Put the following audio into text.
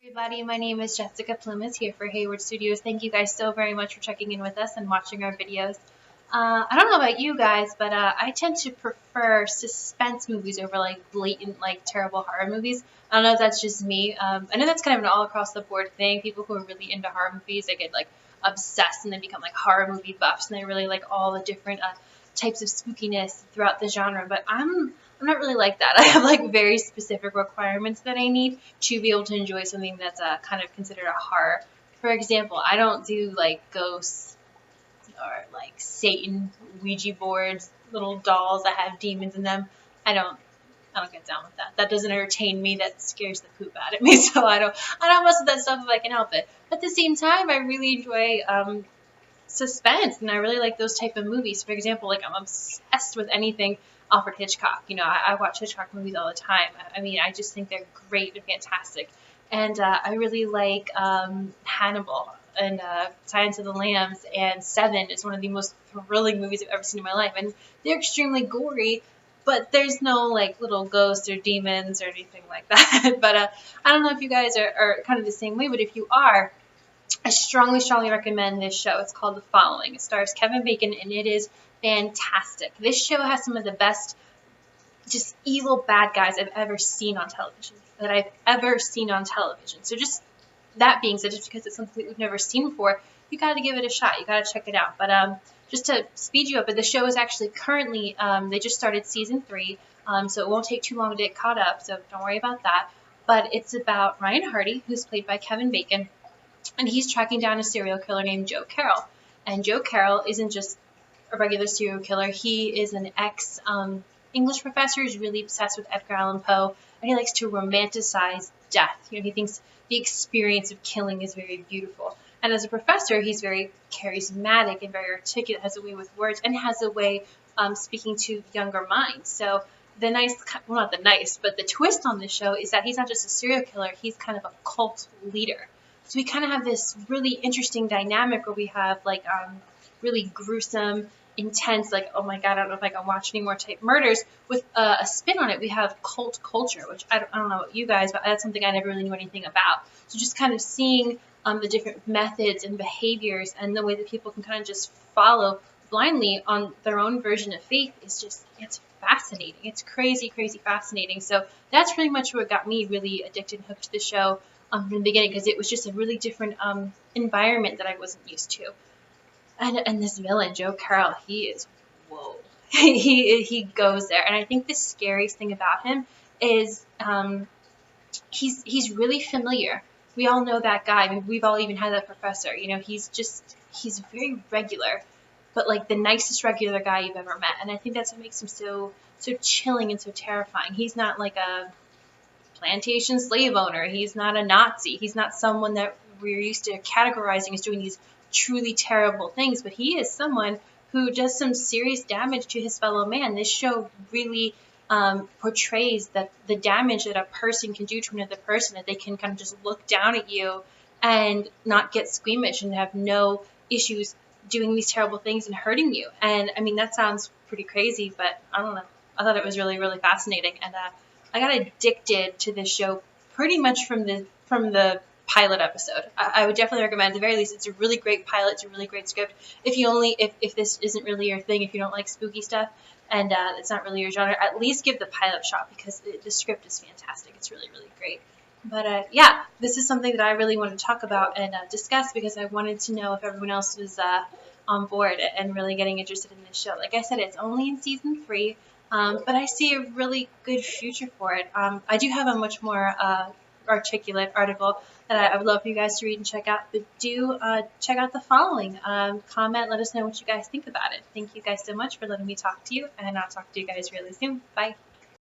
Everybody, my name is Jessica Plumas here for Hayward Studios. Thank you guys so very much for checking in with us and watching our videos. I don't know about you guys, but I tend to prefer suspense movies over like blatant, like terrible horror movies. I don't know if that's just me. I know that's kind of an all across the board thing. People who are really into horror movies, they get like obsessed and they become like horror movie buffs and they really like all the different types of spookiness throughout the genre. But I'm not really like that. I have like very specific requirements that I need to be able to enjoy something that's kind of considered a horror. For example, I don't do like ghosts or like Satan Ouija boards, little dolls that have demons in them. I don't get down with that. That doesn't entertain me. That scares the poop out of me. So I don't mess with that stuff if I can help it. But at the same time, I really enjoy suspense, and I really like those type of movies. For example, like I'm obsessed with anything Alfred Hitchcock. You know, I watch Hitchcock movies all the time. I mean, I just think they're great and fantastic. And I really like Hannibal and Silence of the Lambs, and Seven is one of the most thrilling movies I've ever seen in my life. And they're extremely gory, but there's no like little ghosts or demons or anything like that. But I don't know if you guys are kind of the same way, but if you are, I strongly, strongly recommend this show. It's called The Following. It stars Kevin Bacon, and it is fantastic. This show has some of the best, just evil bad guys I've ever seen on television. So just that being said, just because it's something that we've never seen before, you got to give it a shot. You got to check it out. But just to speed you up, but the show is actually currently, they just started season 3, so it won't take too long to get caught up, so don't worry about that. But it's about Ryan Hardy, who's played by Kevin Bacon, and he's tracking down a serial killer named Joe Carroll. And Joe Carroll isn't just a regular serial killer. He is an ex-English professor who's really obsessed with Edgar Allan Poe, and he likes to romanticize death. You know, he thinks the experience of killing is very beautiful. And as a professor, he's very charismatic and very articulate, has a way with words, and has a way speaking to younger minds. So the the twist on this show is that he's not just a serial killer, he's kind of a cult leader. So we kind of have this really interesting dynamic where we have like really gruesome, intense, like, oh my God, I don't know if I can watch any more type murders with a spin on it. We have cult culture, which I don't know about you guys, but that's something I never really knew anything about. So just kind of seeing the different methods and behaviors and the way that people can kind of just follow blindly on their own version of faith is just, it's fascinating. It's crazy, crazy fascinating. So that's pretty much what got me really addicted and hooked to the show from the beginning, because it was just a really different environment that I wasn't used to. And this villain, Joe Carroll, he is, whoa. he goes there. And I think the scariest thing about him is he's really familiar. We all know that guy. I mean, we've all even had that professor. You know, he's very regular, but like the nicest regular guy you've ever met. And I think that's what makes him so chilling and so terrifying. He's not like a plantation slave owner. He's not a Nazi. He's not someone that we're used to categorizing as doing these truly terrible things, but he is someone who does some serious damage to his fellow man. This show really portrays that the damage that a person can do to another person, that they can kind of just look down at you and not get squeamish and have no issues doing these terrible things and hurting you. And I mean, that sounds pretty crazy, but I don't know. I thought it was really, really fascinating. And I got addicted to this show pretty much from the pilot episode. I would definitely recommend, at the very least, it's a really great pilot, it's a really great script. If this isn't really your thing, if you don't like spooky stuff and it's not really your genre, at least give the pilot a shot, because the script is fantastic. It's really, really great. But yeah, this is something that I really wanted to talk about and discuss, because I wanted to know if everyone else was on board and really getting interested in this show. Like I said, it's only in season 3, but I see a really good future for it. I do have a much more articulate article that I would love for you guys to read and check out, but do check out The Following. Comment, let us know what you guys think about it. Thank you guys so much for letting me talk to you, and I'll talk to you guys really soon. Bye.